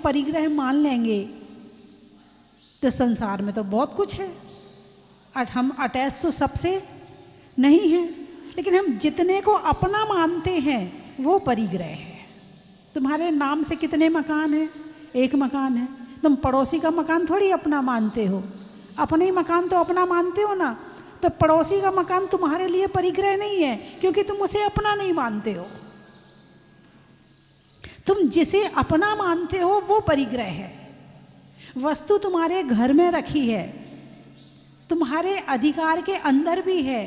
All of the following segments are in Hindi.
परिग्रह मान लेंगे तो संसार में तो बहुत कुछ है, हम अटैच तो सबसे नहीं हैं, लेकिन हम जितने को अपना मानते हैं वो परिग्रह है। तुम्हारे नाम से कितने मकान हैं? एक मकान है। तुम पड़ोसी का मकान थोड़ी अपना मानते हो, अपने ही मकान तो अपना मानते हो ना। तो पड़ोसी का मकान तुम्हारे लिए परिग्रह नहीं है, क्योंकि तुम उसे अपना नहीं मानते हो। तुम जिसे अपना मानते हो वो परिग्रह है। वस्तु तुम्हारे घर में रखी है, तुम्हारे अधिकार के अंदर भी है,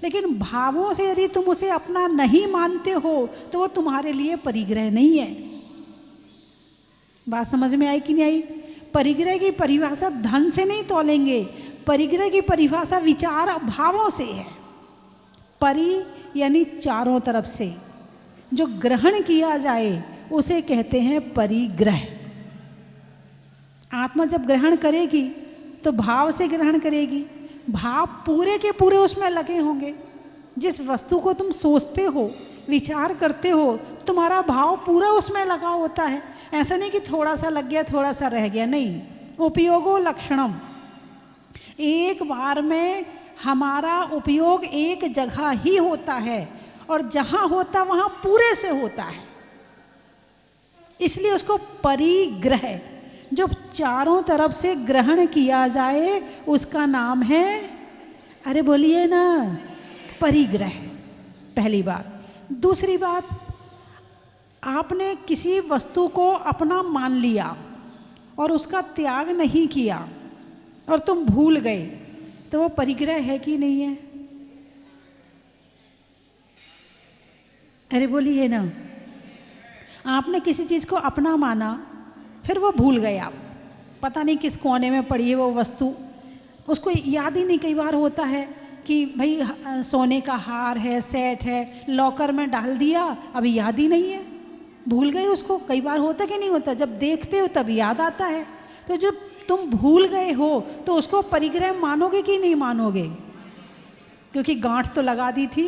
लेकिन भावों से यदि तुम उसे अपना नहीं मानते हो तो वो तुम्हारे लिए परिग्रह नहीं है। बात समझ में आई कि नहीं आई? परिग्रह की परिभाषा धन से नहीं तोलेंगे, परिग्रह की परिभाषा विचार भावों से है। परि यानी चारों तरफ से जो ग्रहण किया जाए उसे कहते हैं परिग्रह। आत्मा जब ग्रहण करेगी तो भाव से ग्रहण करेगी, भाव पूरे के पूरे उसमें लगे होंगे। जिस वस्तु को तुम सोचते हो, विचार करते हो, तुम्हारा भाव पूरा उसमें लगा होता है। ऐसा नहीं कि थोड़ा सा लग गया, थोड़ा सा रह गया, नहीं। उपयोगो लक्षणम, एक बार में हमारा उपयोग एक जगह ही होता है और जहाँ होता वहाँ पूरे से होता है, इसलिए उसको परिग्रह, जो चारों तरफ से ग्रहण किया जाए उसका नाम है, अरे बोलिए ना, परिग्रह। पहली बात। दूसरी बात, आपने किसी वस्तु को अपना मान लिया और उसका त्याग नहीं किया और तुम भूल गए, तो वो परिग्रह है कि नहीं है? अरे बोलिए ना। आपने किसी चीज़ को अपना माना, फिर वो भूल गए आप, पता नहीं किस कोने में पड़ी है वो वस्तु, उसको याद ही नहीं। कई बार होता है कि भाई सोने का हार है, सेट है, लॉकर में डाल दिया, अभी याद ही नहीं है, भूल गए उसको। कई बार होता कि नहीं होता, जब देखते हो तब याद आता है। तो जब तुम भूल गए हो तो उसको परिग्रह मानोगे कि नहीं मानोगे? क्योंकि गांठ तो लगा दी थी,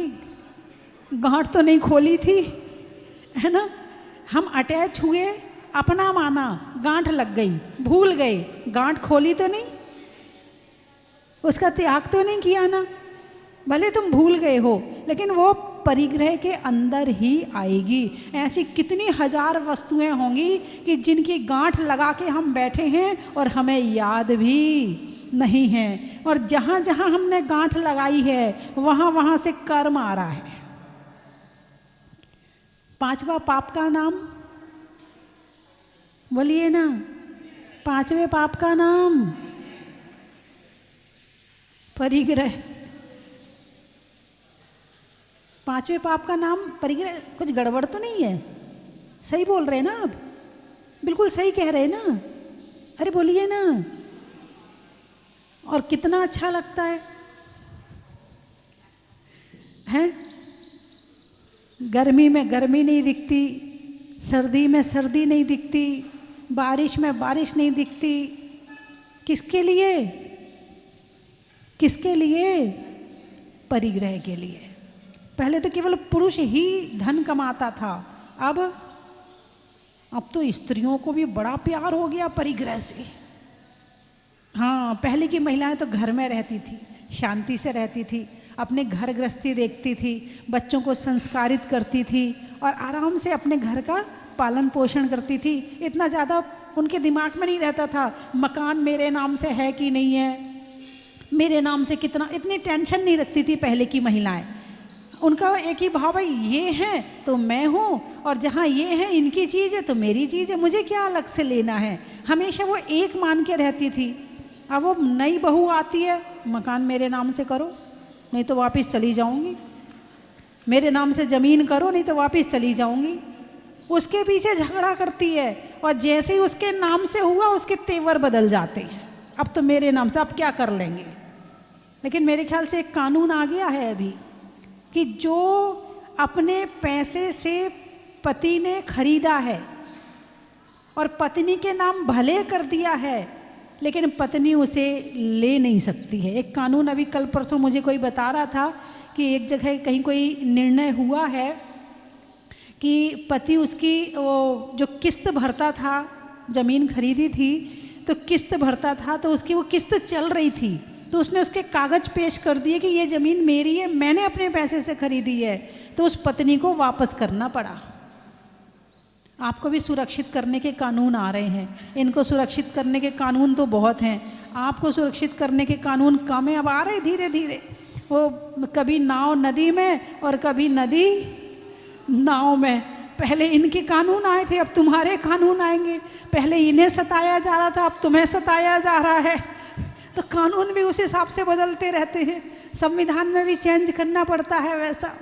गांठ तो नहीं खोली थी, है ना। हम अटैच हुए, अपना माना, गांठ लग गई, भूल गए, गांठ खोली तो नहीं, उसका त्याग तो नहीं किया ना। भले तुम भूल गए हो, लेकिन वो परिग्रह के अंदर ही आएगी। ऐसी कितनी हजार वस्तुएं होंगी कि जिनकी गांठ लगा के हम बैठे हैं और हमें याद भी नहीं है, और जहाँ जहाँ हमने गांठ लगाई है वहाँ वहाँ से कर्म आ रहा है। पांचवा पाप का नाम बोलिए ना, पांचवें पाप का नाम परिग्रह। पांचवें पाप का नाम परिग्रह। कुछ गड़बड़ तो नहीं है? सही बोल रहे हैं ना आप? बिल्कुल सही कह रहे हैं ना? अरे बोलिए ना। और कितना अच्छा लगता है? गर्मी में गर्मी नहीं दिखती, सर्दी में सर्दी नहीं दिखती, बारिश में बारिश नहीं दिखती। किसके लिए? किसके लिए? परिग्रह के लिए। पहले तो केवल पुरुष ही धन कमाता था, अब तो स्त्रियों को भी बड़ा प्यार हो गया परिग्रह से। हाँ, पहले की महिलाएं तो घर में रहती थी, शांति से रहती थी, अपने घर गृहस्थी देखती थी, बच्चों को संस्कारित करती थी और आराम से अपने घर का पालन पोषण करती थी। इतना ज़्यादा उनके दिमाग में नहीं रहता था मकान मेरे नाम से है कि नहीं है, मेरे नाम से कितना, इतनी टेंशन नहीं रखती थी पहले की महिलाएं। उनका एक ही भाव, भाई ये है तो मैं हूँ, और जहाँ ये है इनकी चीज़ है तो मेरी चीज़ है, मुझे क्या अलग से लेना है। हमेशा वो एक मान के रहती थी। अब वो नई बहू आती है, मकान मेरे नाम से करो नहीं तो वापस चली जाऊंगी, मेरे नाम से ज़मीन करो नहीं तो वापस चली जाऊंगी। उसके पीछे झगड़ा करती है, और जैसे ही उसके नाम से हुआ उसके तेवर बदल जाते हैं। अब तो मेरे नाम से, अब क्या कर लेंगे। लेकिन मेरे ख्याल से एक कानून आ गया है अभी कि जो अपने पैसे से पति ने खरीदा है और पत्नी के नाम भले कर दिया है, लेकिन पत्नी उसे ले नहीं सकती है। एक कानून अभी कल परसों मुझे कोई बता रहा था कि एक जगह कहीं कोई निर्णय हुआ है कि पति उसकी वो जो किस्त भरता था ज़मीन खरीदी थी तो किस्त भरता था, तो उसकी वो किस्त चल रही थी, तो उसने उसके कागज़ पेश कर दिए कि ये ज़मीन मेरी है, मैंने अपने पैसे से खरीदी है। तो उस पत्नी को वापस करना पड़ा। आपको भी सुरक्षित करने के कानून आ रहे हैं, इनको सुरक्षित करने के कानून तो बहुत हैं, आपको सुरक्षित करने के कानून कम है, अब आ रहे धीरे धीरे। वो कभी नाव नदी में और कभी नदी नाव में। पहले इनके कानून आए थे, अब तुम्हारे कानून आएंगे। पहले इन्हें सताया जा रहा था, अब तुम्हें सताया जा रहा है। तो कानून भी उस हिसाब से बदलते रहते हैं, संविधान में भी चेंज करना पड़ता है वैसा।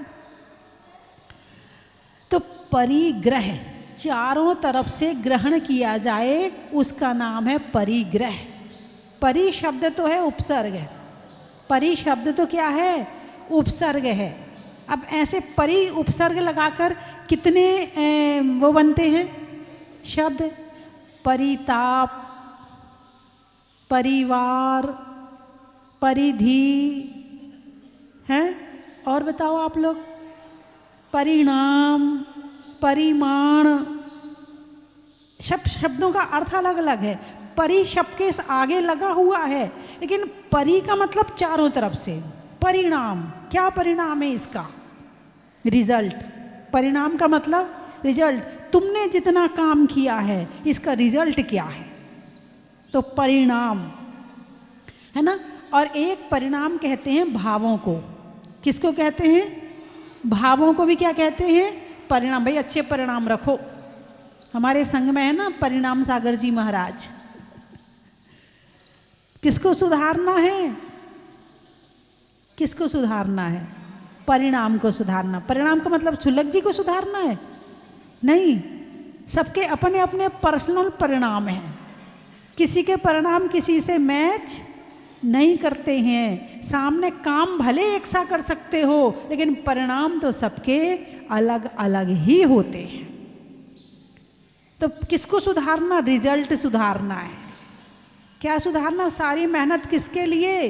तो परिग्रह, चारों तरफ से ग्रहण किया जाए, उसका नाम है परिग्रह। परि शब्द तो है उपसर्ग है, परि शब्द तो क्या है, उपसर्ग है। अब ऐसे परि उपसर्ग लगाकर कितने वो बनते हैं शब्द, परिताप, परिवार, परिधि हैं, और बताओ आप लोग, परिणाम, परिमाण। शब्दों का अर्थ अलग अलग है। परि शब्द के आगे लगा हुआ है, लेकिन परि का मतलब चारों तरफ से। परिणाम, क्या परिणाम है इसका, रिजल्ट। परिणाम का मतलब रिजल्ट, तुमने जितना काम किया है इसका रिजल्ट क्या है, तो परिणाम है ना। और एक परिणाम कहते हैं भावों को। किसको कहते हैं, भावों को भी क्या कहते हैं, परिणाम। भाई अच्छे परिणाम रखो। हमारे संघ में है ना परिणाम सागर जी महाराज। किसको सुधारना है, किसको सुधारना है, परिणाम को सुधारना। परिणाम का मतलब सुलग जी को सुधारना है नहीं, सबके अपने अपने पर्सनल परिणाम हैं। किसी के परिणाम किसी से मैच नहीं करते हैं। सामने काम भले एक सा कर सकते हो, लेकिन परिणाम तो सबके अलग अलग ही होते हैं। तो किसको सुधारना, रिजल्ट सुधारना है। क्या सुधारना, सारी मेहनत किसके लिए,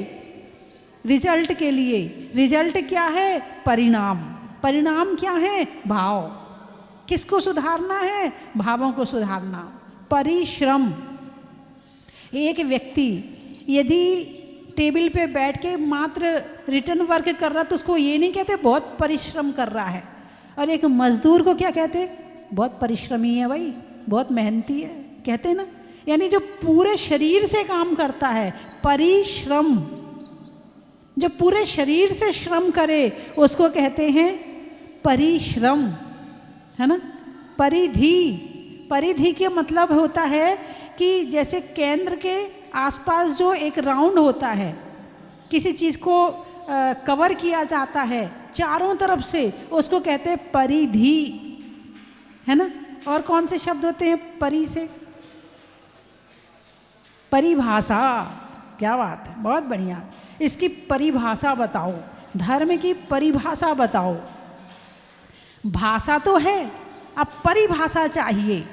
रिजल्ट के लिए। रिजल्ट क्या है, परिणाम। परिणाम क्या है, भाव। किसको सुधारना है, भावों को सुधारना। परिश्रम, एक व्यक्ति यदि टेबल पे बैठ के मात्र रिटर्न वर्क कर रहा तो उसको ये नहीं कहते बहुत परिश्रम कर रहा है, और एक मजदूर को क्या कहते, बहुत परिश्रमी है भाई, बहुत मेहनती है, कहते हैं ना। यानी जो पूरे शरीर से काम करता है, परिश्रम। जो पूरे शरीर से श्रम करे उसको कहते हैं परिश्रम, है ना। परिधि, परिधि के मतलब होता है कि जैसे केंद्र के आसपास जो एक राउंड होता है, किसी चीज़ को कवर किया जाता है चारों तरफ से, उसको कहते हैं परिधि, है ना। और कौन से शब्द होते हैं परि से, परिभाषा। क्या बात है, बहुत बढ़िया। इसकी परिभाषा बताओ, धर्म की परिभाषा बताओ। भाषा तो है, अब परिभाषा चाहिए।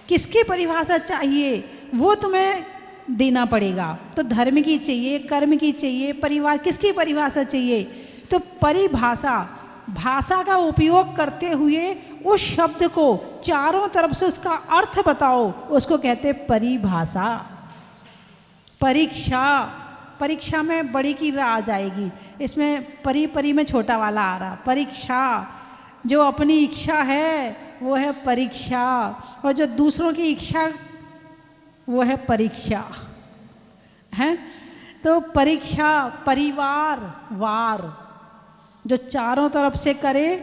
किसकी परिभाषा चाहिए वो तुम्हें देना पड़ेगा। तो धर्म की चाहिए, कर्म की चाहिए, परिवार, किसकी परिभाषा चाहिए, तो परिभाषा। भाषा का उपयोग करते हुए उस शब्द को चारों तरफ से उसका अर्थ बताओ, उसको कहते परिभाषा। परीक्षा, परीक्षा में बड़ी की रा आ जाएगी, इसमें परी परी में छोटा वाला आ रहा। परीक्षा, जो अपनी इच्छा है वो है परीक्षा, और जो दूसरों की इच्छा वो है परीक्षा, है। तो परीक्षा, परिवार, वार, जो चारों तरफ से करे।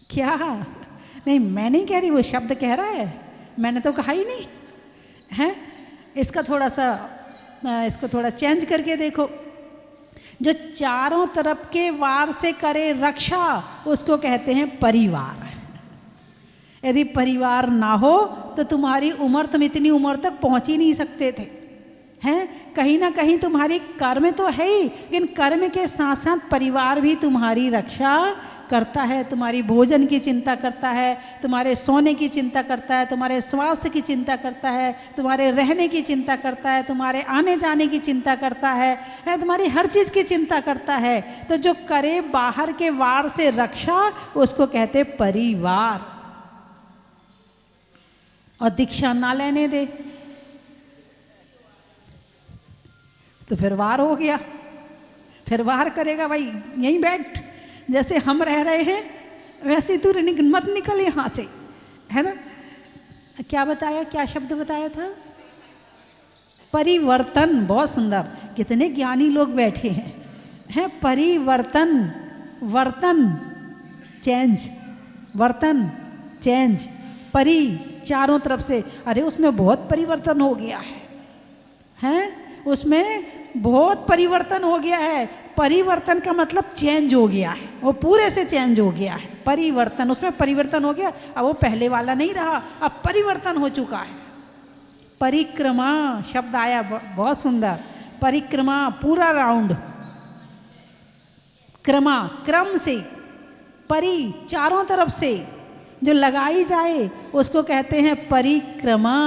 क्या, नहीं मैं नहीं कह रही, वो शब्द कह रहा है, मैंने तो कहा ही नहीं है। इसका थोड़ा सा, इसको थोड़ा चेंज करके देखो। जो चारों तरफ के वार से करे रक्षा, उसको कहते हैं परिवार। यदि परिवार ना हो तो तुम्हारी उम्र, तुम इतनी उम्र तक पहुंच ही नहीं सकते थे, हैं। कहीं ना कहीं तुम्हारी कर्म तो है ही, लेकिन कर्म के साथ साथ परिवार भी तुम्हारी रक्षा करता है, तुम्हारी भोजन की चिंता करता है, तुम्हारे सोने की चिंता करता है, तुम्हारे स्वास्थ्य की चिंता करता है, तुम्हारे रहने की चिंता करता है, तुम्हारे आने जाने की चिंता करता है, तुम्हारी हर चीज़ की चिंता करता है। तो जो करे बाहर के वार से रक्षा, उसको कहते परिवार। और दीक्षा ना लेने दे तो फिर वार हो गया, फिर वार करेगा, भाई यहीं बैठ, जैसे हम रह रहे हैं वैसे तू मत निकल यहाँ से, है ना। क्या बताया, क्या शब्द बताया था? परिवर्तन। बहुत सुंदर, कितने ज्ञानी लोग बैठे हैं। परिवर्तन, वर्तन चेंज, वर्तन चेंज, परि चारों तरफ से। अरे उसमें बहुत परिवर्तन हो गया है, उसमें बहुत परिवर्तन हो गया है। परिवर्तन का मतलब चेंज हो गया है, वो पूरे से चेंज हो गया है। परिवर्तन, उसमें परिवर्तन हो गया, अब वो पहले वाला नहीं रहा, अब परिवर्तन हो चुका है। परिक्रमा शब्द आया, बहुत सुंदर। परिक्रमा पूरा राउंड, क्रमा क्रम से, परि चारों तरफ से जो लगाई जाए उसको कहते हैं परिक्रमा,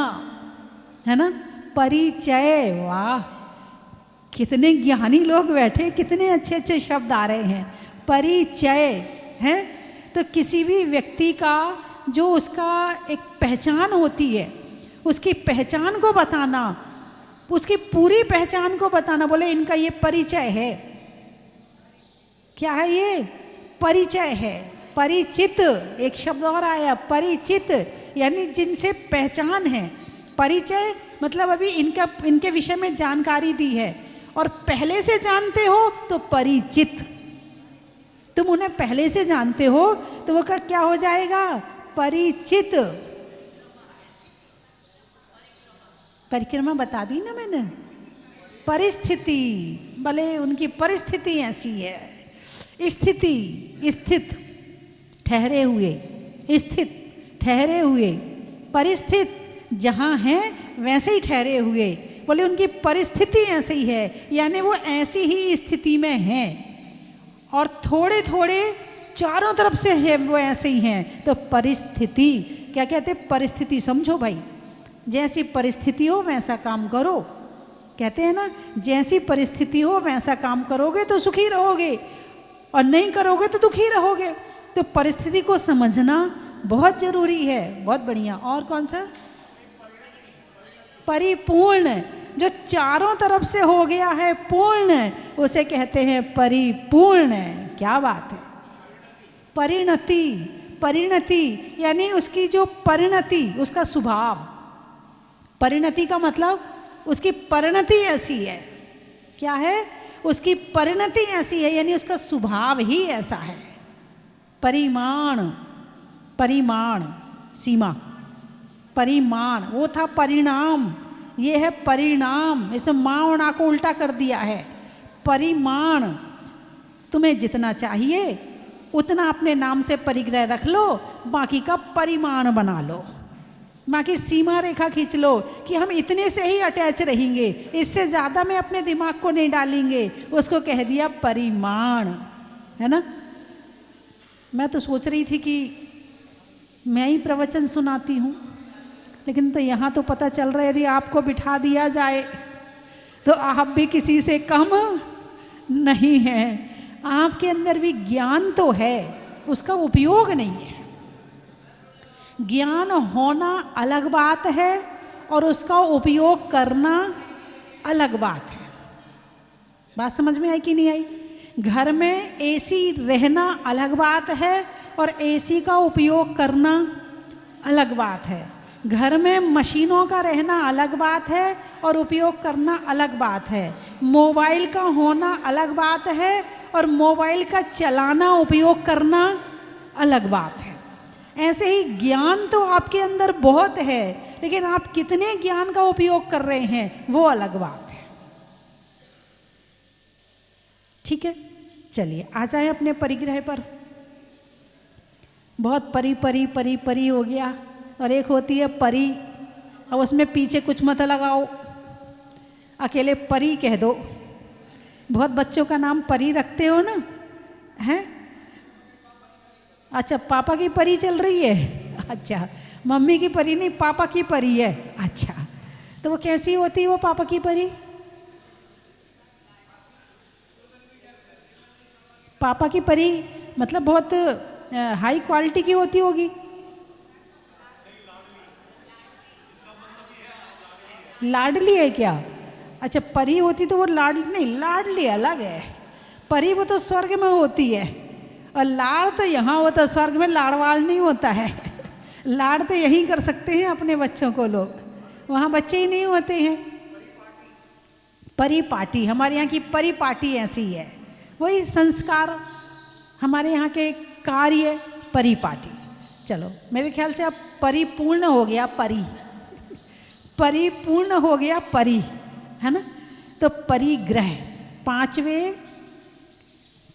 है ना। परिचय, वाह कितने ज्ञानी लोग बैठे, कितने अच्छे अच्छे शब्द आ रहे हैं। परिचय है तो किसी भी व्यक्ति का जो उसका एक पहचान होती है, उसकी पहचान को बताना, उसकी पूरी पहचान को बताना। बोले इनका ये परिचय है, क्या है ये? परिचय है। परिचित, एक शब्द और आया, परिचित, यानी जिनसे पहचान है। परिचय मतलब अभी इनके विषय में जानकारी दी है और पहले से जानते हो तो परिचित। तुम उन्हें पहले से जानते हो तो वो क्या हो जाएगा? परिचित। परिक्रमा बता दी ना मैंने। परिस्थिति, भले उनकी परिस्थिति ऐसी है। स्थिति, स्थित ठहरे हुए, स्थित ठहरे हुए, परिस्थित जहाँ हैं वैसे ही ठहरे हुए। बोले उनकी परिस्थिति ऐसी ही है, यानी वो ऐसी ही स्थिति में हैं और थोड़े थोड़े चारों तरफ से है वो ऐसे ही हैं। तो परिस्थिति क्या कहते? परिस्थिति समझो भाई, जैसी परिस्थिति हो वैसा काम करो। कहते हैं ना, जैसी परिस्थिति हो वैसा काम करोगे तो सुखी रहोगे और नहीं करोगे तो दुखी रहोगे। तो परिस्थिति को समझना बहुत जरूरी है। बहुत बढ़िया। और कौन सा? परिपूर्ण, जो चारों तरफ से हो गया है पूर्ण, उसे कहते हैं परिपूर्ण। क्या बात है। परिणति, परिणति यानी उसकी जो परिणति, उसका स्वभाव। परिणति का मतलब उसकी परिणति ऐसी है। क्या है? उसकी परिणति ऐसी है, यानी उसका स्वभाव ही ऐसा है। परिमाण, परिमाण सीमा, परिमाण वो था परिणाम, ये है परिणाम। इसे माँ और ना को उल्टा कर दिया है। परिमाण, तुम्हें जितना चाहिए उतना अपने नाम से परिग्रह रख लो, बाकी का परिमाण बना लो, बाकी सीमा रेखा खींच लो कि हम इतने से ही अटैच रहेंगे, इससे ज़्यादा में अपने दिमाग को नहीं डालेंगे। उसको कह दिया परिमाण, है ना। मैं तो सोच रही थी कि मैं ही प्रवचन सुनाती हूँ, लेकिन तो यहाँ तो पता चल रहा है यदि आपको बिठा दिया जाए तो आप भी किसी से कम नहीं हैं। आपके अंदर भी ज्ञान तो है, उसका उपयोग नहीं है। ज्ञान होना अलग बात है और उसका उपयोग करना अलग बात है। बात समझ में आई कि नहीं आई? घर में एसी रहना अलग बात है और एसी का उपयोग करना अलग बात है। घर में मशीनों का रहना अलग बात है और उपयोग करना अलग बात है। मोबाइल का होना अलग बात है और मोबाइल का चलाना, उपयोग करना अलग बात है। ऐसे ही ज्ञान तो आपके अंदर बहुत है, लेकिन आप कितने ज्ञान का उपयोग कर रहे हैं वो अलग बात है। ठीक है, चलिए आ जाए अपने परिग्रह पर। बहुत परी परी परी परी हो गया, और एक होती है परी। अब उसमें पीछे कुछ मत लगाओ, अकेले परी कह दो। बहुत बच्चों का नाम परी रखते हो ना, हैं? अच्छा, पापा की परी चल रही है। अच्छा, मम्मी की परी नहीं, पापा की परी है। अच्छा, तो वो कैसी होती है वो पापा की परी? पापा की परी मतलब बहुत हाई क्वालिटी की होती होगी। लाडली है क्या? अच्छा, परी होती तो वो लाडली नहीं, लाडली अलग है। परी वो तो स्वर्ग में होती है, और लाड़ तो यहाँ होता, स्वर्ग में लाड़वाड़ नहीं होता है। लाड़ तो यहीं कर सकते हैं अपने बच्चों को लोग, वहाँ बच्चे ही नहीं होते हैं। परिपाटी, हमारे यहाँ की परिपाटी ऐसी है, वही संस्कार हमारे यहाँ के कार्य परिपाटी। चलो, मेरे ख्याल से अब परिपूर्ण हो गया, परिपूर्ण हो गया परी, है ना? तो परिग्रह, पांचवें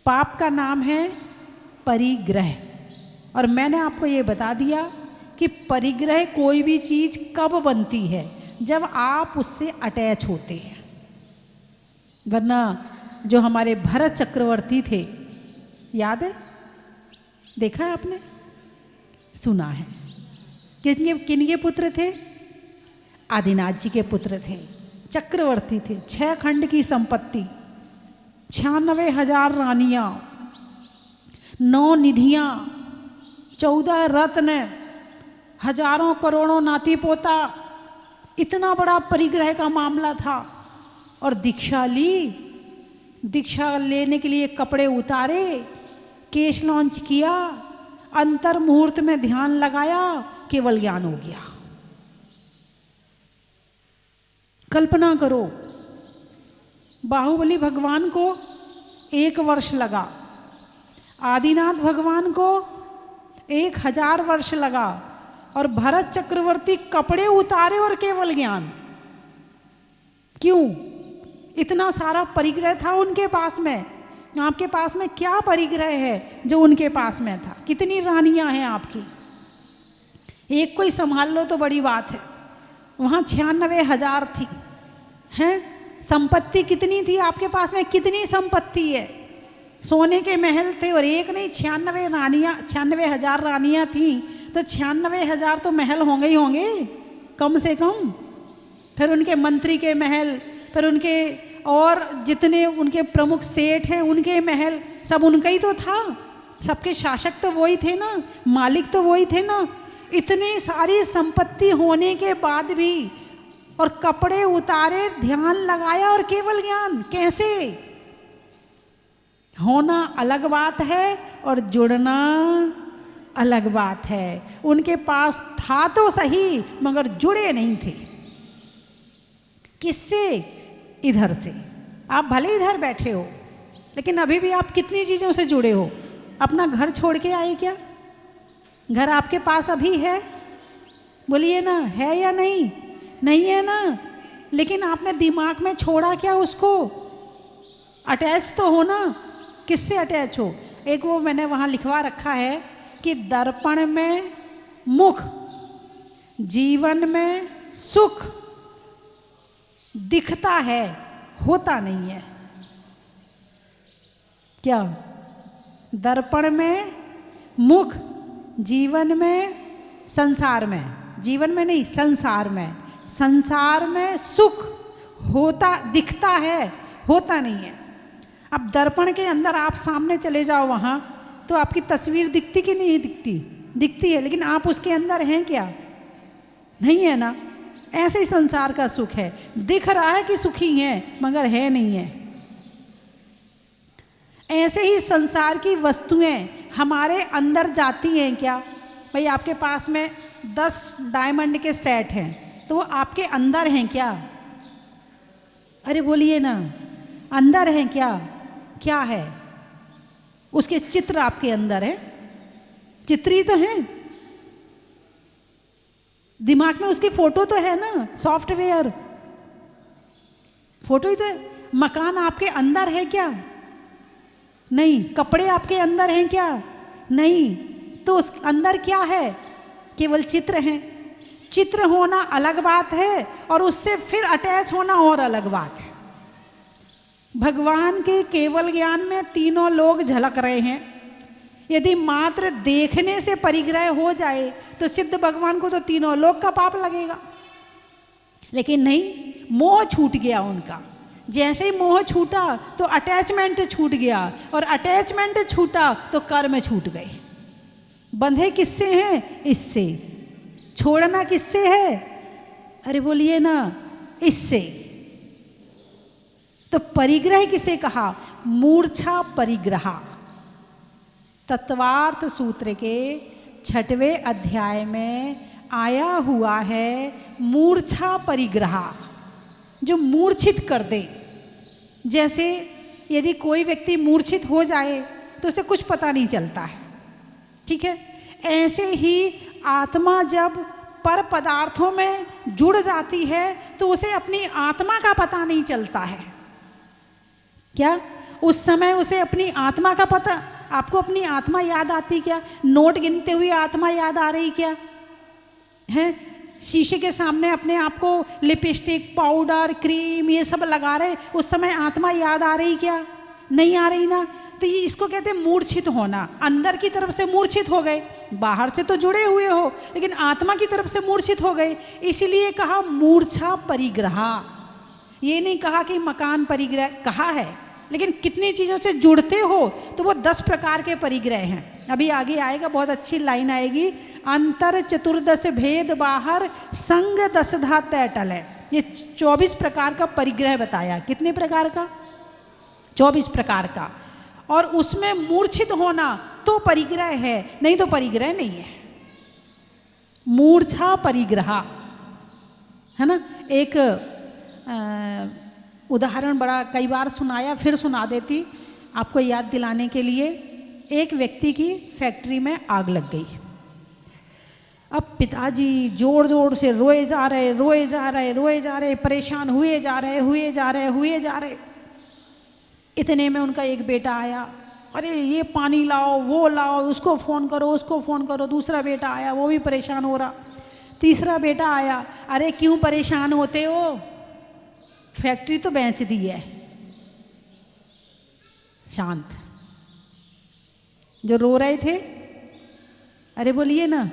पाप का नाम है परिग्रह। और मैंने आपको ये बता दिया कि परिग्रह कोई भी चीज कब बनती है, जब आप उससे अटैच होते हैं। वरना जो हमारे भरत चक्रवर्ती थे, याद है? देखा है आपने? सुना है? किनके पुत्र थे? आदिनाथ जी के पुत्र थे, चक्रवर्ती थे। 6 खंड की संपत्ति, 96,000 रानियां, 9 निधियां, 14 रत्न, हजारों करोड़ों नाती पोता, इतना बड़ा परिग्रह का मामला था। और दीक्षा ली, दीक्षा लेने के लिए कपड़े उतारे, केश लॉन्च किया, अंतर मुहूर्त में ध्यान लगाया, केवल ज्ञान हो गया। कल्पना करो, बाहुबली भगवान को 1 वर्ष लगा, आदिनाथ भगवान को 1000 वर्ष लगा, और भरत चक्रवर्ती कपड़े उतारे और केवल ज्ञान। क्यों? इतना सारा परिग्रह था उनके पास में। आपके पास में क्या परिग्रह है जो उनके पास में था? कितनी रानियां हैं आपकी? एक कोई संभाल लो तो बड़ी बात है, वहाँ 96,000 थी, हैं? संपत्ति कितनी थी आपके पास में? कितनी संपत्ति है? सोने के महल थे, और एक नहीं, 96,000 रानियां थी, तो 96,000 तो महल होंगे ही होंगे कम से कम। फिर उनके मंत्री के महल, फिर उनके और जितने उनके प्रमुख सेठ हैं उनके महल, सब उनका ही तो था। सबके शासक तो वही थे ना, मालिक तो वही थे ना। इतनी सारी संपत्ति होने के बाद भी, और कपड़े उतारे, ध्यान लगाया और केवल ज्ञान। कैसे? होना अलग बात है और जुड़ना अलग बात है। उनके पास था तो सही, मगर जुड़े नहीं थे। किससे? इधर से। आप भले इधर बैठे हो, लेकिन अभी भी आप कितनी चीज़ों से जुड़े हो। अपना घर छोड़ के आए क्या? घर आपके पास अभी है? बोलिए ना, है या नहीं? नहीं है ना? लेकिन आपने दिमाग में छोड़ा क्या उसको? अटैच तो हो ना। किससे अटैच हो? एक वो मैंने वहाँ लिखवा रखा है कि दर्पण में मुख, जीवन में सुख दिखता है, होता नहीं है। क्या? दर्पण में मुख, जीवन में, संसार में, जीवन में नहीं, संसार में, संसार में सुख होता, दिखता है, होता नहीं है। अब दर्पण के अंदर आप सामने चले जाओ वहाँ, तो आपकी तस्वीर दिखती कि नहीं दिखती? दिखती है, लेकिन आप उसके अंदर हैं क्या? नहीं है ना। ऐसे ही संसार का सुख है, दिख रहा है कि सुखी है, मगर है नहीं है। ऐसे ही संसार की वस्तुएं हमारे अंदर जाती हैं क्या? भाई आपके पास में 10 डायमंड के सेट हैं, तो वो आपके अंदर हैं क्या? अरे बोलिए ना, अंदर हैं क्या? क्या है? उसके चित्र आपके अंदर हैं, चित्री तो हैं, दिमाग में उसकी फोटो तो है ना, सॉफ्टवेयर फोटो ही तो है। मकान आपके अंदर है क्या? नहीं। कपड़े आपके अंदर हैं क्या? नहीं। तो उस अंदर क्या है? केवल चित्र हैं। चित्र होना अलग बात है और उससे फिर अटैच होना और अलग बात है। भगवान के केवल ज्ञान में तीनों लोग झलक रहे हैं। यदि मात्र देखने से परिग्रह हो जाए तो सिद्ध भगवान को तो तीनों लोग का पाप लगेगा, लेकिन नहीं, मोह छूट गया उनका। जैसे ही मोह छूटा तो अटैचमेंट छूट गया, और अटैचमेंट छूटा तो कर्म छूट गए। बंधे किससे हैं? इससे। छोड़ना किससे है? अरे बोलिए ना, इससे। तो परिग्रह किसे कहा? मूर्छा परिग्रह। तत्वार्थ सूत्र के 6वें अध्याय में आया हुआ है मूर्छा परिग्रह, जो मूर्छित कर दे। जैसे यदि कोई व्यक्ति मूर्छित हो जाए तो उसे कुछ पता नहीं चलता है, ठीक है। ऐसे ही आत्मा जब पर पदार्थों में जुड़ जाती है तो उसे अपनी आत्मा का पता नहीं चलता है। क्या उस समय उसे अपनी आत्मा का पता? आपको अपनी आत्मा याद आती क्या? नोट गिनते हुए आत्मा याद आ रही क्या है? शीशे के सामने अपने आप को लिपस्टिक, पाउडर, क्रीम ये सब लगा रहे, उस समय आत्मा याद आ रही क्या? नहीं आ रही ना। तो ये इसको कहते हैं मूर्छित होना। अंदर की तरफ से मूर्छित हो गए, बाहर से तो जुड़े हुए हो लेकिन आत्मा की तरफ से मूर्छित हो गए, इसीलिए कहा मूर्छा परिग्रह। ये नहीं कहा कि मकान परिग्रह, कहा है, लेकिन कितनी चीज़ों से जुड़ते हो तो वो 10 प्रकार के परिग्रह हैं। अभी आगे आएगा, बहुत अच्छी लाइन आएगी। अंतर 14 भेद बाहर संग 10 धा तय टल है। ये 24 प्रकार का परिग्रह बताया। कितने प्रकार का? 24 प्रकार का। और उसमें मूर्छित होना तो परिग्रह है, नहीं तो परिग्रह नहीं है। मूर्छा परिग्रह है ना। एक उदाहरण बड़ा कई बार सुनाया, फिर सुना देती आपको याद दिलाने के लिए। एक व्यक्ति की फैक्ट्री में आग लग गई। अब पिताजी जोर जोर से रोए जा रहे, परेशान हुए जा रहे। इतने में उनका एक बेटा आया, अरे ये पानी लाओ, वो लाओ, उसको फ़ोन करो। दूसरा बेटा आया, वो भी परेशान हो रहा। तीसरा बेटा आया, अरे क्यों परेशान होते हो, फैक्ट्री तो बेच दी है। शांत। जो रो रहे थे, अरे बोलिए ना,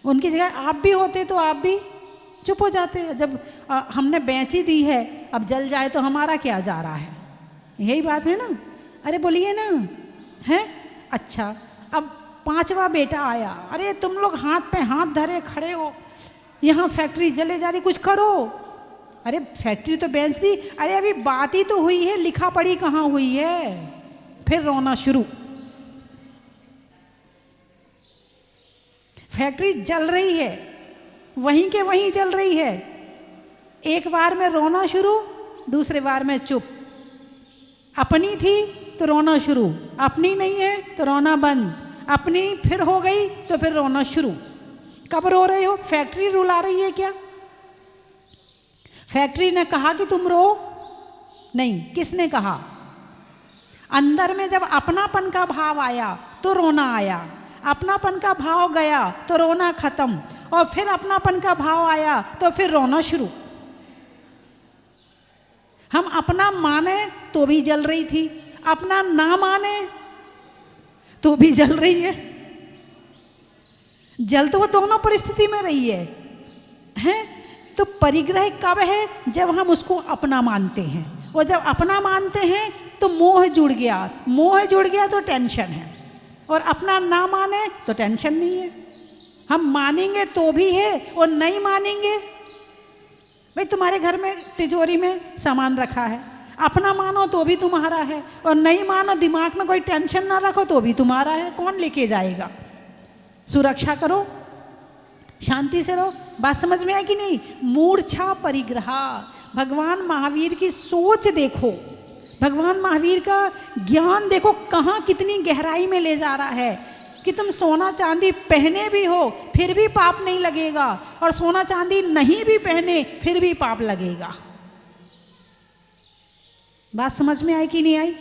उनकी जगह आप भी होते तो आप भी चुप हो जाते। जब हमने बेच ही दी है, अब जल जाए तो हमारा क्या जा रहा है, यही बात है ना। अरे बोलिए ना, है। अच्छा, अब 5वां बेटा आया, अरे तुम लोग हाथ पे हाथ धरे खड़े हो, यहाँ फैक्ट्री जले जा रही, कुछ करो। अरे फैक्ट्री तो बेच दी, अरे अभी बात ही तो हुई है, लिखा पढ़ी कहाँ हुई है। फिर रोना शुरू। फैक्ट्री जल रही है, वहीं के वहीं जल रही है। एक बार में रोना शुरू, दूसरे बार में चुप। अपनी थी तो रोना शुरू, अपनी नहीं है तो रोना बंद, अपनी फिर हो गई तो फिर रोना शुरू। कब रो रहे हो? फैक्ट्री रुला रही है क्या? फैक्ट्री ने कहा कि तुम रो? नहीं। किसने कहा? अंदर में जब अपनापन का भाव आया तो रोना आया, अपनापन का भाव गया तो रोना खत्म, और फिर अपनापन का भाव आया तो फिर रोना शुरू। हम अपना माने तो भी जल रही थी, अपना ना माने तो भी जल रही है। जल तो वो दोनों परिस्थिति में रही है, हैं? तो परिग्रह कब है? जब हम उसको अपना मानते हैं, और जब अपना मानते हैं तो मोह जुड़ गया तो टेंशन है, और अपना ना माने तो टेंशन नहीं है। हम मानेंगे तो भी है, और नहीं मानेंगे, भाई तुम्हारे घर में तिजोरी में सामान रखा है, अपना मानो तो भी तुम्हारा है, और नहीं मानो, दिमाग में कोई टेंशन ना रखो तो भी तुम्हारा है। कौन लेके जाएगा? सुरक्षा करो, शांति से रहो। बात समझ में है कि नहीं? मूर्छा परिग्रह। भगवान महावीर की सोच देखो, भगवान महावीर का ज्ञान देखो, कहाँ कितनी गहराई में ले जा रहा है कि तुम सोना चांदी पहने भी हो फिर भी पाप नहीं लगेगा, और सोना चांदी नहीं भी पहने फिर भी पाप लगेगा। बात समझ में आई कि नहीं आई?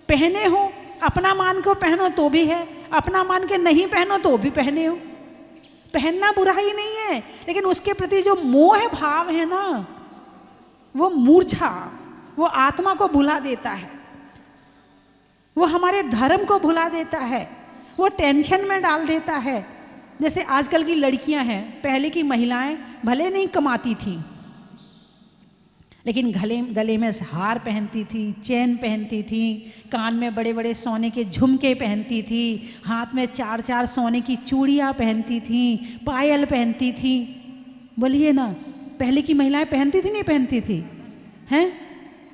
पहने हो, अपना मान को पहनो तो भी है, अपना मान के नहीं पहनो तो भी पहने हो। पहनना बुराई नहीं है, लेकिन उसके प्रति जो मोह भाव है ना, वो मूर्छा, वो आत्मा को भुला देता है, वो हमारे धर्म को भुला देता है, वो टेंशन में डाल देता है। जैसे आजकल की लड़कियां हैं, पहले की महिलाएं भले नहीं कमाती थी, लेकिन गले में हार पहनती थी, चैन पहनती थी, कान में बड़े बड़े सोने के झुमके पहनती थी, हाथ में 4-4 सोने की चूड़ियाँ पहनती थी, पायल पहनती थी। बोलिए ना, पहले की महिलाएं पहनती थी नहीं पहनती थी हैं?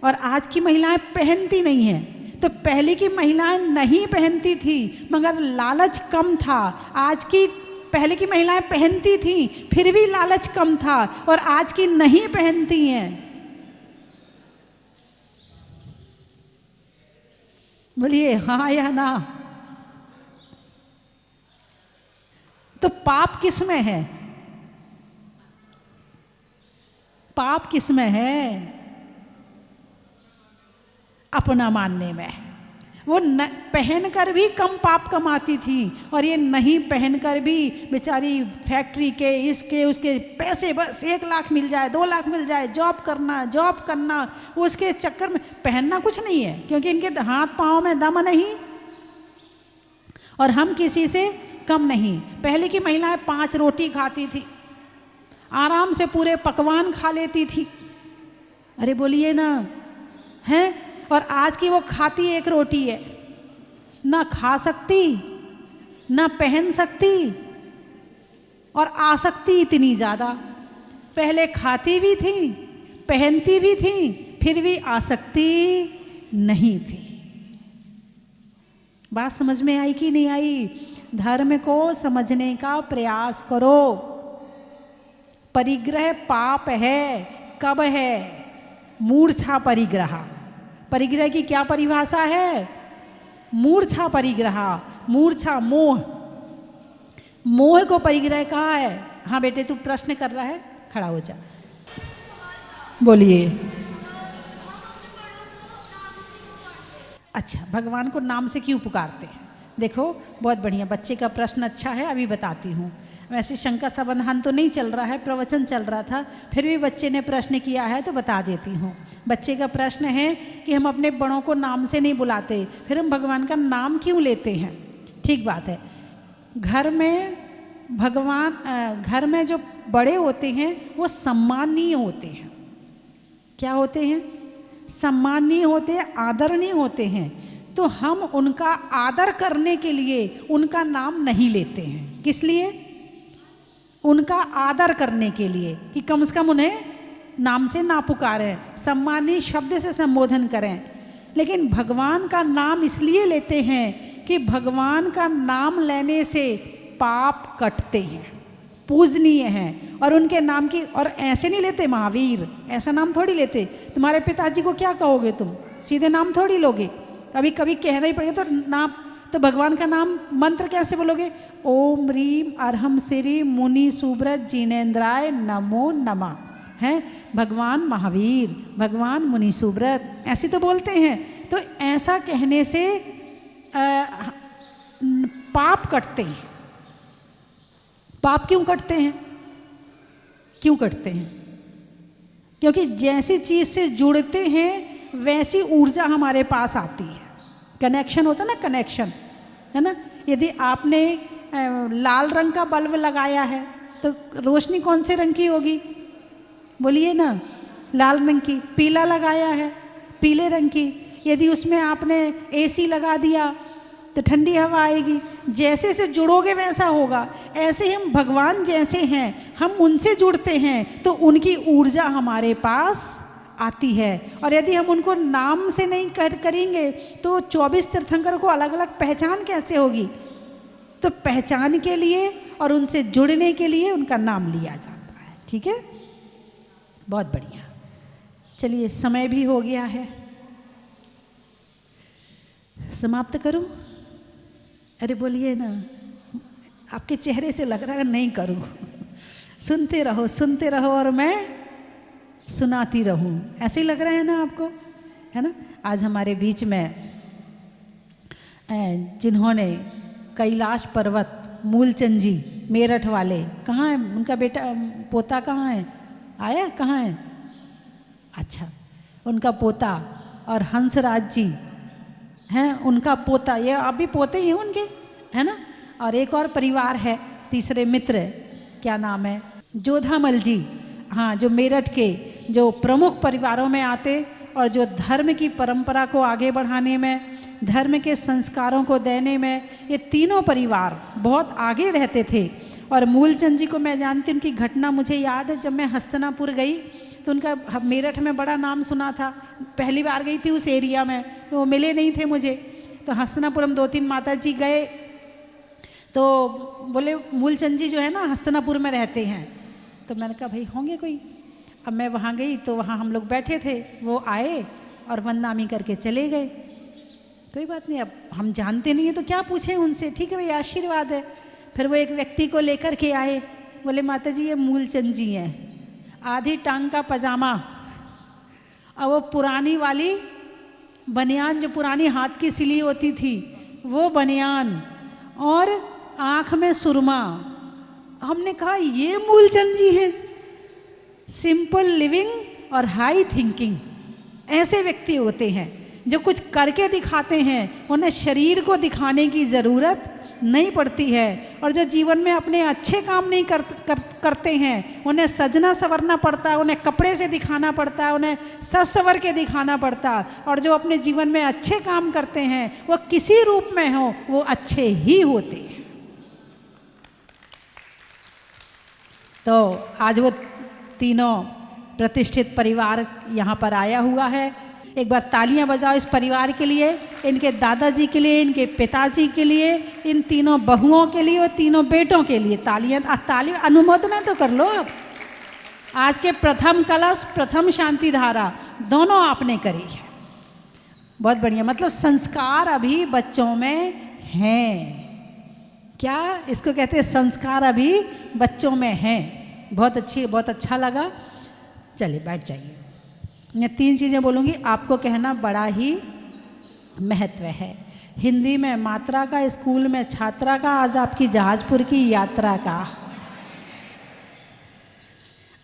और आज की महिलाएं पहनती नहीं हैं। तो पहले की महिलाएं नहीं पहनती थी मगर लालच कम था। आज की पहले की महिलाएं पहनती थी फिर भी लालच कम था, और आज की नहीं पहनती हैं। बोलिए हाँ या ना। तो पाप किस में है? पाप किस में है? अपना मानने में है। वो पहनकर भी कम पाप कमाती थी, और ये नहीं पहनकर भी बेचारी फैक्ट्री के इसके उसके पैसे, बस 1 लाख मिल जाए, 2 लाख मिल जाए, जॉब करना, उसके चक्कर में पहनना कुछ नहीं है, क्योंकि इनके हाथ पाँव में दम नहीं, और हम किसी से कम नहीं। पहले की महिलाएं 5 रोटी खाती थी, आराम से पूरे पकवान खा लेती थी। अरे बोलिए ना, हैं? और आज की वो खाती 1 रोटी है, ना खा सकती, ना पहन सकती, और आसक्ति इतनी ज़्यादा। पहले खाती भी थी, पहनती भी थी, फिर भी आसक्ति नहीं थी। बात समझ में आई कि नहीं आई? धर्म को समझने का प्रयास करो। परिग्रह पाप है, कब है? मूर्छा परिग्रह। परिग्रह की क्या परिभाषा है? मूर्छा परिग्रह। मूर्छा मोह, मोह को परिग्रह कहा है। हाँ बेटे, तू प्रश्न कर रहा है, खड़ा हो जा, बोलिए। अच्छा, भगवान को नाम से क्यों पुकारते हैं? देखो, बहुत बढ़िया, बच्चे का प्रश्न अच्छा है, अभी बताती हूँ। वैसे शंका समाधान तो नहीं चल रहा है, प्रवचन चल रहा था, फिर भी बच्चे ने प्रश्न किया है तो बता देती हूँ। बच्चे का प्रश्न है कि हम अपने बड़ों को नाम से नहीं बुलाते, फिर हम भगवान का नाम क्यों लेते हैं? ठीक बात है। घर में जो बड़े होते हैं वो सम्माननीय होते हैं। क्या होते हैं? सम्माननीय होते हैं, आदरणीय होते हैं। तो हम उनका आदर करने के लिए उनका नाम नहीं लेते हैं। किस लिए? उनका आदर करने के लिए, कि कम से कम उन्हें नाम से ना पुकारें, सम्मानीय शब्द से संबोधन करें। लेकिन भगवान का नाम इसलिए लेते हैं कि भगवान का नाम लेने से पाप कटते हैं, पूजनीय हैं, और उनके नाम की, और ऐसे नहीं लेते महावीर, ऐसा नाम थोड़ी लेते। तुम्हारे पिताजी को क्या कहोगे तुम? सीधे नाम थोड़ी लोगे, कभी कभी कहना ही पड़ेगा। तो नाम, तो भगवान का नाम मंत्र कैसे बोलोगे? ओम ह्रीम अरहम श्री मुनि सुब्रत जिनेन्द्राय नमो नमः। हैं भगवान महावीर, भगवान मुनि सुब्रत, ऐसे तो बोलते हैं। तो ऐसा कहने से पाप कटते हैं। पाप क्यों कटते हैं? क्यों कटते हैं? क्योंकि जैसी चीज से जुड़ते हैं वैसी ऊर्जा हमारे पास आती है। कनेक्शन होता है ना, कनेक्शन है ना। यदि आपने लाल रंग का बल्ब लगाया है तो रोशनी कौन से रंग की होगी? बोलिए ना, लाल रंग की। पीला लगाया है, पीले रंग की। यदि उसमें आपने एसी लगा दिया तो ठंडी हवा आएगी। जैसे से जुड़ोगे वैसा होगा। ऐसे हम भगवान जैसे हैं, हम उनसे जुड़ते हैं तो उनकी ऊर्जा हमारे पास आती है। और यदि हम उनको नाम से नहीं करेंगे तो 24 तीर्थंकरों को अलग अलग पहचान कैसे होगी? तो पहचान के लिए और उनसे जुड़ने के लिए उनका नाम लिया जाता है। ठीक है, बहुत बढ़िया। चलिए, समय भी हो गया है, समाप्त करूं? अरे बोलिए ना, आपके चेहरे से लग रहा है नहीं करूं। सुनते रहो, सुनते रहो और मैं सुनाती रहूं, ऐसे ही लग रहा है ना आपको, है ना। आज हमारे बीच में जिन्होंने कैलाश पर्वत मूलचंद जी मेरठ वाले, कहाँ है उनका बेटा पोता, कहाँ है, आया कहाँ है? अच्छा, उनका पोता और हंसराज जी हैं, उनका पोता, ये अभी पोते ही हैं उनके, है ना। और एक और परिवार है तीसरे मित्र, क्या नाम है, जोधामल जी, हाँ, जो मेरठ के जो प्रमुख परिवारों में आते और जो धर्म की परंपरा को आगे बढ़ाने में, धर्म के संस्कारों को देने में, ये तीनों परिवार बहुत आगे रहते थे। और मूलचंद जी को मैं जानती, उनकी घटना मुझे याद है, जब मैं हस्तिनापुर गई तो उनका मेरठ में बड़ा नाम सुना था, पहली बार गई थी उस एरिया में, तो वो मिले नहीं थे मुझे, तो हस्तिनापुर हम 2-3 माता जी गए, तो बोले मूलचंद जी जो है ना हस्तिनापुर में रहते हैं, तो मैंने कहा भाई होंगे कोई। अब मैं वहाँ गई तो वहाँ हम लोग बैठे थे, वो आए और वंदनामी करके चले गए। कोई बात नहीं, अब हम जानते नहीं है तो क्या पूछें उनसे, ठीक है भाई आशीर्वाद है। फिर वो एक व्यक्ति को लेकर के आए, बोले माता जी ये मूलचंद जी हैं, आधी टांग का पजामा और वो पुरानी वाली बनियान जो पुरानी हाथ की सिली होती थी वो बनियान और आँख में सुरमा। हमने कहा ये मूलचंद जी हैं। सिंपल लिविंग और हाई थिंकिंग, ऐसे व्यक्ति होते हैं जो कुछ करके दिखाते हैं, उन्हें शरीर को दिखाने की ज़रूरत नहीं पड़ती है, और जो जीवन में अपने अच्छे काम नहीं करते हैं उन्हें सजना संवरना पड़ता है, उन्हें कपड़े से दिखाना पड़ता है, उन्हें सज संवर के दिखाना पड़ता है। और जो अपने जीवन में अच्छे काम करते हैं वो किसी रूप में हो वो अच्छे ही होते हैं। तो आज वो तीनों प्रतिष्ठित परिवार यहाँ पर आया हुआ है। एक बार तालियां बजाओ इस परिवार के लिए, इनके दादाजी के लिए, इनके पिताजी के लिए, इन तीनों बहुओं के लिए और तीनों बेटों के लिए। ताली अनुमोदना तो कर लो आप। आज के प्रथम कलश, प्रथम शांति धारा दोनों आपने करी है, बहुत बढ़िया। मतलब संस्कार अभी बच्चों में हैं, क्या इसको कहते हैं, संस्कार अभी बच्चों में हैं। बहुत अच्छी, बहुत अच्छा लगा। चलिए बैठ जाइए। मैं 3 चीज़ें बोलूँगी, आपको कहना बड़ा ही महत्व है। हिंदी में मात्रा का, स्कूल में छात्रा का, आज आपकी जहाजपुर की यात्रा का,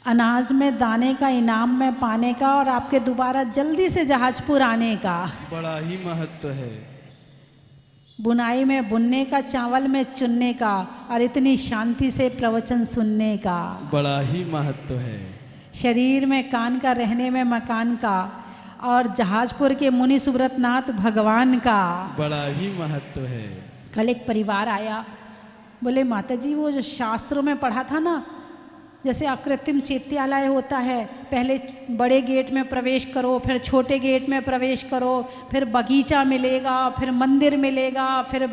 अनाज में दाने का, इनाम में पाने का, और आपके दोबारा जल्दी से जहाजपुर आने का बड़ा ही महत्व है। बुनाई में बुनने का, चावल में चुनने का, और इतनी शांति से प्रवचन सुनने का बड़ा ही महत्व है। शरीर में कान का, रहने में मकान का, और जहाजपुर के मुनि सुब्रतनाथ भगवान का बड़ा ही महत्व है। कल एक परिवार आया, बोले माता जी वो जो शास्त्रों में पढ़ा था ना, जैसे अकृत्रिम चैत्यालय होता है, पहले बड़े गेट में प्रवेश करो, फिर छोटे गेट में प्रवेश करो, फिर बगीचा मिलेगा, फिर मंदिर मिलेगा, फिर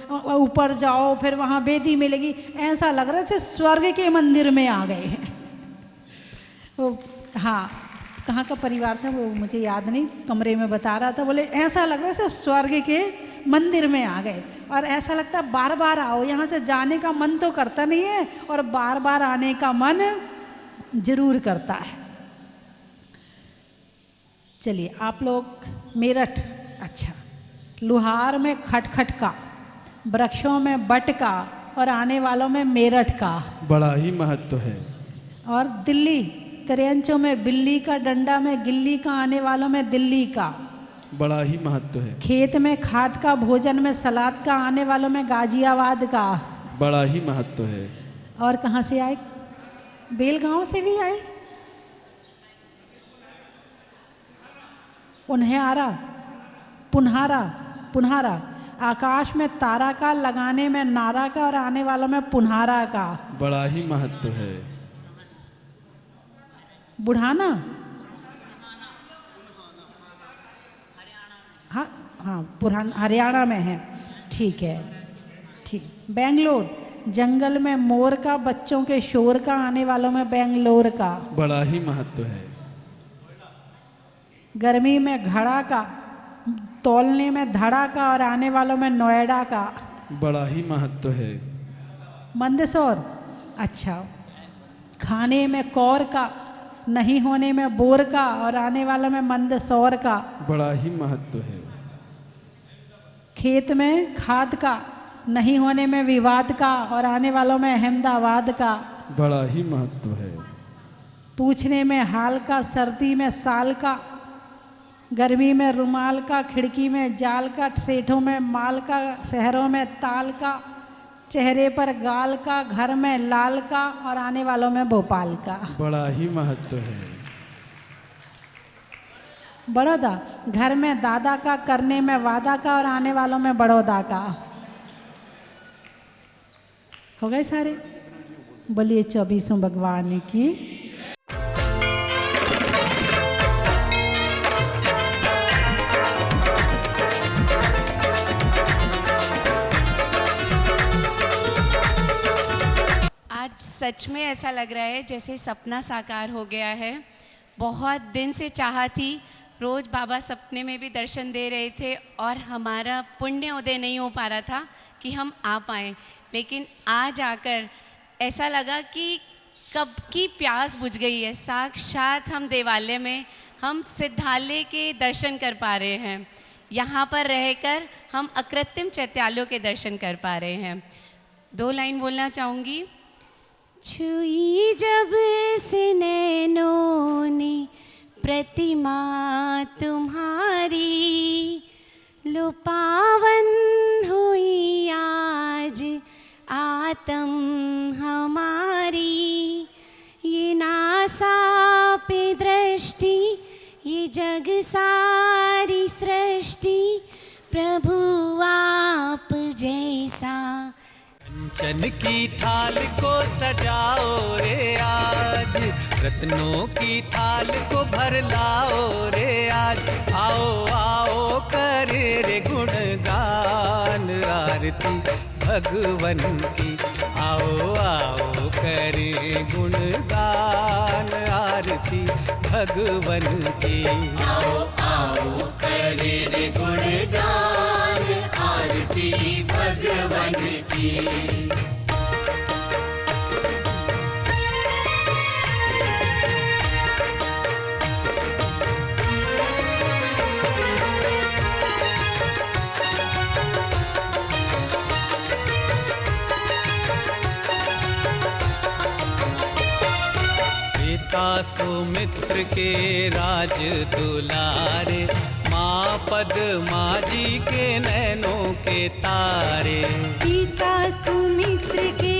ऊपर जाओ, फिर वहाँ वेदी मिलेगी। ऐसा लग रहा है जैसे स्वर्ग के मंदिर में आ गए हैं। वो हाँ, कहाँ का परिवार था वो मुझे याद नहीं, कमरे में बता रहा था, बोले ऐसा लग रहा है स्वर्ग के मंदिर में आ गए, और ऐसा लगता है बार बार आओ, यहाँ से जाने का मन तो करता नहीं है और बार बार आने का मन जरूर करता है। चलिए आप लोग मेरठ, अच्छा, लुहार में खटखट का, वृक्षों में बट का, और आने वालों में मेरठ का बड़ा ही महत्व है। और दिल्ली त्रियंचों में बिल्ली का, डंडा में गिल्ली का, आने वालों में दिल्ली का बड़ा ही महत्व है। खेत में खाद का, भोजन में सलाद का, आने वालों में गाजियाबाद का बड़ा ही महत्व है। और कहाँ से आए, बेलगांव से भी आए, उन्हेरा, पुन्हारा, पुन्हारा, आकाश में तारा का, लगाने में नारा का, और आने वालों में पुन्हारा का बड़ा ही महत्व है। बुढ़ाना, हाँ हाँ, पुराना हरियाणा में है, ठीक है, ठीक। बेंगलोर, जंगल में मोर का, बच्चों के शोर का, आने वालों में बेंगलोर का बड़ा ही महत्व है। गर्मी में घड़ा का, तौलने में धड़ा का, और आने वालों में नोएडा का बड़ा ही महत्व है। मंदसौर, अच्छा, खाने में कौर का, नहीं होने में बोर का, और आने वाला में मंदसौर का बड़ा ही महत्व है। खेत में खाद का, नहीं होने में विवाद का और आने वालों में अहमदाबाद का, बड़ा ही महत्व है। पूछने में हाल का, सर्दी में साल का, गर्मी में रुमाल का, खिड़की में जाल का, सेठों में माल का, शहरों में ताल का, चेहरे पर गाल का, घर में लाल का और आने वालों में भोपाल का। बड़ा ही महत्व है। बड़ौदा, घर में दादा का, करने में वादा का और आने वालों में बड़ौदा का। हो गए सारे? बोलिए 24 भगवान की। आज सच में ऐसा लग रहा है जैसे सपना साकार हो गया है। बहुत दिन से चाहा थी, रोज़ बाबा सपने में भी दर्शन दे रहे थे और हमारा पुण्य उदय नहीं हो पा रहा था कि हम आ पाएँ, लेकिन आज आकर ऐसा लगा कि कब की प्यास बुझ गई है। साक्षात हम देवालय में, हम सिद्धालय के दर्शन कर पा रहे हैं। यहाँ पर रहकर हम अकृत्रिम चैत्यालयों के दर्शन कर पा रहे हैं। 2 लाइन बोलना चाहूँगी। छुई जब से नैनों ने प्रतिमा तुम्हारी, लो पावन हुई आज आत्म हमारी। ये नासा पे दृष्टि, ये जग सारी सृष्टि, प्रभु आप जैसा। कंचन की थाल को सजाओ रे आज, रत्नों की थाल को भर लाओ रे आज। आओ आओ करे रे गुणगान आरती भगवन की। आओ आओ करे गुणगान आरती भगवन की। आओ आओ करे रे गुणगान आरती भगवन की। सुमित्र के राज दुलारे, माँ पद्मा जी के नैनों के तारे। पिता सुमित्र के